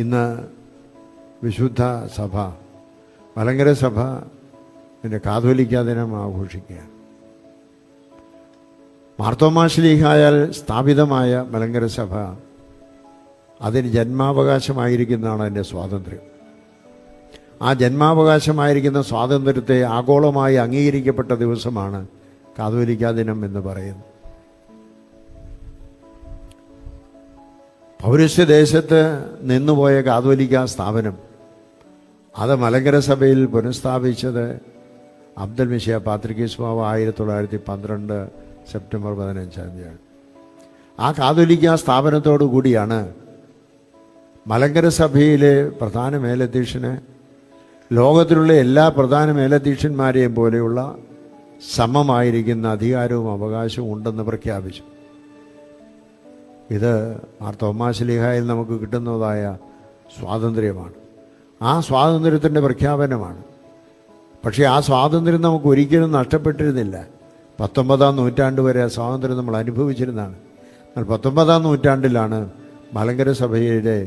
ഇന്ന് വിശുദ്ധ സഭ, മലങ്കര സഭ പിന്നെ കാതോലിക്ക ദിനം ആഘോഷിക്കുകയാണ്. മാർത്തോമാ ശ്ലീഹായാൽ സ്ഥാപിതമായ മലങ്കര സഭ, അതിന് ജന്മാവകാശമായിരിക്കുന്നതാണ് അതിൻ്റെ സ്വാതന്ത്ര്യം. ആ ജന്മാവകാശമായിരിക്കുന്ന സ്വാതന്ത്ര്യത്തെ ആഗോളമായി അംഗീകരിക്കപ്പെട്ട ദിവസമാണ് കാതോലിക്ക ദിനം എന്ന് പറയുന്നത്. പൗരസ്ത്യ ദേശത്ത് നിന്നുപോയ കാതോലിക്ക സ്ഥാപനം അത് മലങ്കര സഭയിൽ പുനഃസ്ഥാപിച്ചത് അബ്ദുൽ മിശിഹ പാത്രിക്കീസ് ബാവ 1912 സെപ്റ്റംബർ 15 ആ കാതോലിക്ക സ്ഥാപനത്തോടു കൂടിയാണ് മലങ്കര സഭയിലെ പ്രധാന മേലധ്യക്ഷന് ലോകത്തിലുള്ള എല്ലാ പ്രധാന മേലധ്യക്ഷന്മാരെയും പോലെയുള്ള സമമായിരിക്കുന്ന അധികാരവും അവകാശവും ഉണ്ടെന്ന് പ്രഖ്യാപിച്ചു. ഇത് മാർത്തോമാ ശ്ലീഹായിൽ നമുക്ക് കിട്ടുന്നതായ സ്വാതന്ത്ര്യമാണ്. ആ സ്വാതന്ത്ര്യത്തിൻ്റെ പ്രഖ്യാപനമാണ്. പക്ഷേ ആ സ്വാതന്ത്ര്യം നമുക്ക് ഒരിക്കലും നഷ്ടപ്പെട്ടിരുന്നില്ല. 19-ാം നൂറ്റാണ്ട് വരെ ആ സ്വാതന്ത്ര്യം നമ്മൾ അനുഭവിച്ചിരുന്നതാണ്. എന്നാൽ 19-ാം നൂറ്റാണ്ടിലാണ് മലങ്കര സഭയുടെ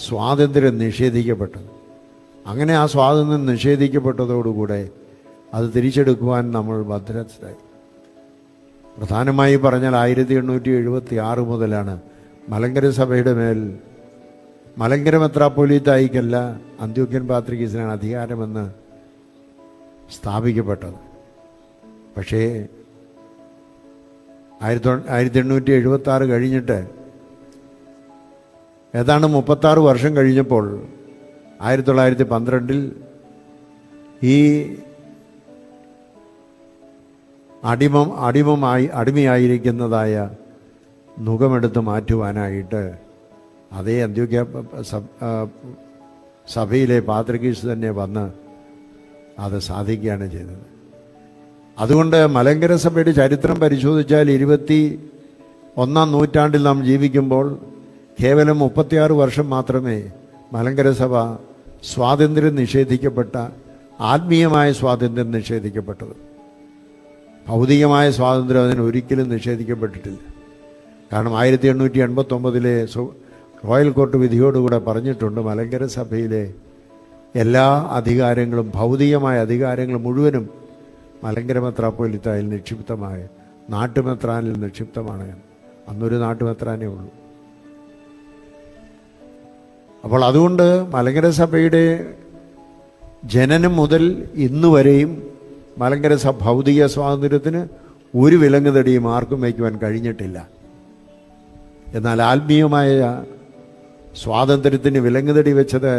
സ്വാതന്ത്ര്യം നിഷേധിക്കപ്പെട്ടത്. അങ്ങനെ ആ സ്വാതന്ത്ര്യം നിഷേധിക്കപ്പെട്ടതോടുകൂടെ അത് തിരിച്ചെടുക്കുവാൻ നമ്മൾ ഭദ്രസ്ഥരായി. പ്രധാനമായി പറഞ്ഞാൽ 1876 മുതലാണ് മലങ്കര സഭയുടെ മേൽ മലങ്കര മെത്രാപ്പോലീത്തായിക്കല്ല അന്ത്യോക്യൻ പാത്രിക്കീസിനാണ് അധികാരമെന്ന് സ്ഥാപിക്കപ്പെട്ടത്. പക്ഷേ 1876 കഴിഞ്ഞിട്ട് ഏതാണ്ട് 36 വർഷം കഴിഞ്ഞപ്പോൾ 1912 ഈ അടിമയായിരിക്കുന്നതായ നുകമെടുത്ത് മാറ്റുവാനായിട്ട് അതേ അന്ത്യോക്യ സഭയിലെ പാത്രിക്കീസ് തന്നെ വന്ന് അത് സാധിക്കുകയാണ് ചെയ്തത്. അതുകൊണ്ട് മലങ്കര സഭയുടെ ചരിത്രം പരിശോധിച്ചാൽ 21-ാം നൂറ്റാണ്ടിൽ നാം ജീവിക്കുമ്പോൾ കേവലം 36 വർഷം മാത്രമേ മലങ്കര സഭ സ്വാതന്ത്ര്യം നിഷേധിക്കപ്പെട്ട, ആത്മീയമായ സ്വാതന്ത്ര്യം നിഷേധിക്കപ്പെട്ടത്. ഭൗതികമായ സ്വാതന്ത്ര്യം അതിന് ഒരിക്കലും നിഷേധിക്കപ്പെട്ടിട്ടില്ല. കാരണം 1889 റോയൽ കോർട്ട് വിധിയോടുകൂടെ പറഞ്ഞിട്ടുണ്ട്, മലങ്കര സഭയിലെ എല്ലാ അധികാരങ്ങളും, ഭൗതികമായ അധികാരങ്ങൾ മുഴുവനും മലങ്കര മെത്രാപ്പോലീത്തായിൽ നിക്ഷിപ്തമായ നാട്ടുമെത്രാനിൽ നിക്ഷിപ്തമാണ്. അന്നൊരു നാട്ടുമെത്രാനേ ഉള്ളൂ. അപ്പോൾ അതുകൊണ്ട് മലങ്കര സഭയുടെ ജനനം മുതൽ ഇന്നുവരെയും മലങ്കര സഭ ഭൗതിക സ്വാതന്ത്ര്യത്തിന് ഒരു വിലങ്ങുതടിയും ആർക്കും വയ്ക്കുവാൻ കഴിഞ്ഞിട്ടില്ല. എന്നാൽ ആത്മീയമായ സ്വാതന്ത്ര്യത്തിന് വിലങ്ങുതടി വെച്ചത്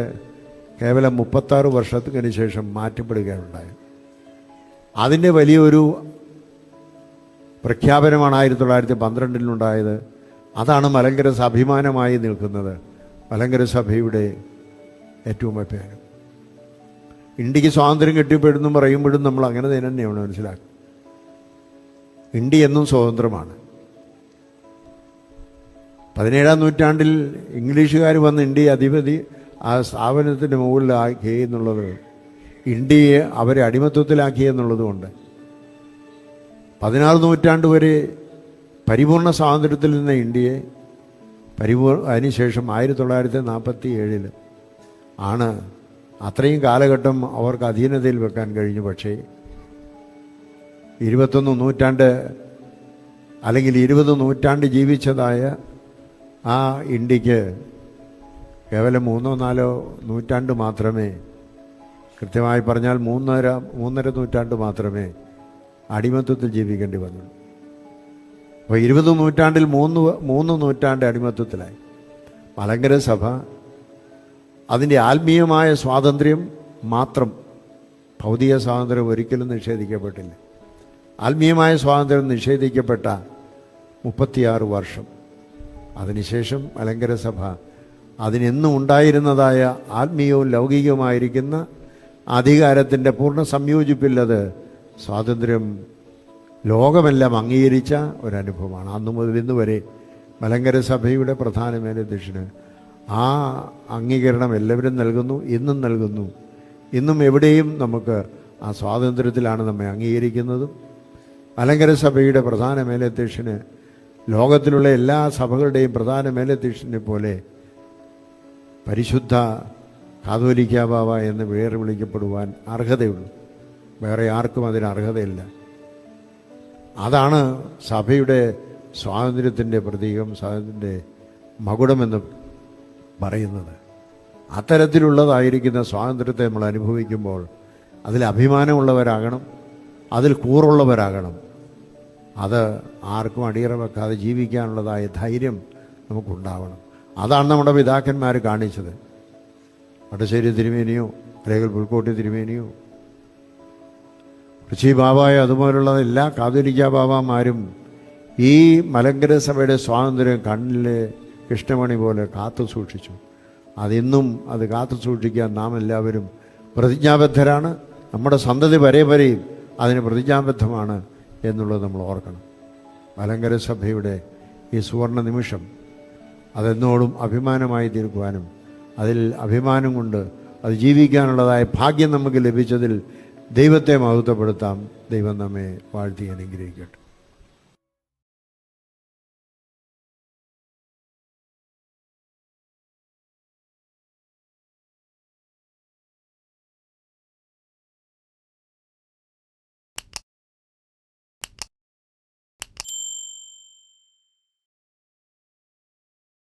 കേവലം 36 വർഷത്തിന് ശേഷം മാറ്റപ്പെടുകയുണ്ടായത്. അതിൻ്റെ വലിയൊരു പ്രഖ്യാപനമാണ് 1912 അതാണ് മലങ്കര സഭ അഭിമാനമായി നിൽക്കുന്നത്. മലങ്കര സഭയുടെ ഏറ്റവും അഭിമാനം. ഇന്ത്യക്ക് സ്വാതന്ത്ര്യം കിട്ടിയപ്പോഴെന്നും പറയുമ്പോഴും നമ്മൾ അങ്ങനെ തന്നെയാണ് മനസ്സിലാക്കുക. ഇന്ത്യ എന്നും സ്വതന്ത്രമാണ്. 17-ാം നൂറ്റാണ്ടിൽ ഇംഗ്ലീഷുകാർ വന്ന് ഇന്ത്യയെ അധിപതി ആ സ്ഥാപനത്തിൻ്റെ മുകളിലാക്കി എന്നുള്ളത്, ഇന്ത്യയെ അവരെ അടിമത്വത്തിലാക്കി എന്നുള്ളതുകൊണ്ട് 16 നൂറ്റാണ്ട് വരെ പരിപൂർണ സ്വാതന്ത്ര്യത്തിൽ നിന്ന ഇന്ത്യയെ അതിനുശേഷം 1947 ആണ് അത്രയും കാലഘട്ടം അവർക്ക് അധീനതയിൽ വെക്കാൻ കഴിഞ്ഞു. പക്ഷേ 21 നൂറ്റാണ്ട് അല്ലെങ്കിൽ 20 നൂറ്റാണ്ട് ജീവിച്ചതായ ആ ഇന്ത്യക്ക് കേവലം 3-4 നൂറ്റാണ്ട് മാത്രമേ, കൃത്യമായി പറഞ്ഞാൽ 3.5 നൂറ്റാണ്ട് മാത്രമേ അടിമത്വത്തിൽ ജീവിക്കേണ്ടി വന്നു. അപ്പോൾ 20 നൂറ്റാണ്ടിൽ 3 നൂറ്റാണ്ട് അടിമത്വത്തിലായി. മലങ്കര സഭ അതിൻ്റെ ആത്മീയമായ സ്വാതന്ത്ര്യം മാത്രം, ഭൗതിക സ്വാതന്ത്ര്യം ഒരിക്കലും നിഷേധിക്കപ്പെട്ടില്ല. ആത്മീയമായ സ്വാതന്ത്ര്യം നിഷേധിക്കപ്പെട്ട 36 വർഷം. അതിനുശേഷം മലങ്കര സഭ അതിനെന്നും ഉണ്ടായിരുന്നതായ ആത്മീയവും ലൗകികവുമായിരിക്കുന്ന അധികാരത്തിൻ്റെ പൂർണ്ണ സംയോജിപ്പില്ലത് സ്വാതന്ത്ര്യം ലോകമെല്ലാം അംഗീകരിച്ച ഒരനുഭവമാണ്. അന്നു മുതൽ ഇന്ന് വരെ മലങ്കര സഭയുടെ പ്രധാന മേലധ്യക്ഷന് ആ അംഗീകരണം എല്ലാവരും നൽകുന്നു, ഇന്നും നൽകുന്നു. ഇന്നും എവിടെയും നമുക്ക് ആ സ്വാതന്ത്ര്യത്തിലാണ് നമ്മെ അംഗീകരിക്കുന്നതും. മലങ്കര സഭയുടെ പ്രധാന പരിശുദ്ധ കാതോലിക്ക ബാവ എന്ന് പേര് വിളിക്കപ്പെടുവാൻ അർഹതയുള്ളൂ. വേറെ ആർക്കും അതിന് അർഹതയില്ല. അതാണ് സഭയുടെ സ്വാതന്ത്ര്യത്തിൻ്റെ പ്രതീകം, സ്വാതന്ത്ര്യത്തിൻ്റെ മകുടമെന്ന് പറയുന്നത്. അത്തരത്തിലുള്ളതായിരിക്കുന്ന സ്വാതന്ത്ര്യത്തെ നമ്മൾ അനുഭവിക്കുമ്പോൾ അതിൽ അഭിമാനമുള്ളവരാകണം, അതിൽ കൂറുള്ളവരാകണം. അത് ആർക്കും അടിയറ വെക്കാതെ ജീവിക്കാനുള്ളതായ ധൈര്യം നമുക്കുണ്ടാവണം. അതാണ് നമ്മുടെ പിതാക്കന്മാർ കാണിച്ചത്. വടശ്ശേരി തിരുമേനിയോ അല്ലെങ്കിൽ പുൽക്കോട്ടി തിരുമേനിയോ ഋഷി ബാബായോ അതുപോലുള്ള എല്ലാ കാതോലിക്ക ബാബാമാരും ഈ മലങ്കര സഭയുടെ സ്വാതന്ത്ര്യം കണ്ണിലെ കൃഷ്ണമണി പോലെ കാത്തു സൂക്ഷിച്ചു. അതിന്നും അത് കാത്തു സൂക്ഷിക്കാൻ നാം എല്ലാവരും പ്രതിജ്ഞാബദ്ധരാണ്. നമ്മുടെ സന്തതി വരെയും അതിന് പ്രതിജ്ഞാബദ്ധമാണ് എന്നുള്ളത് നമ്മൾ ഓർക്കണം. മലങ്കര സഭയുടെ ഈ സുവർണ നിമിഷം അതെന്നോടും അഭിമാനമായി തീർക്കുവാനും അതിൽ അഭിമാനം കൊണ്ട് അത് ജീവിക്കാനുള്ളതായ ഭാഗ്യം നമുക്ക് ലഭിച്ചതിൽ ദൈവത്തെ മഹത്വപ്പെടുത്താം. ദൈവം നമ്മെ വാഴ്ത്തി അനുഗ്രഹിക്കട്ടെ.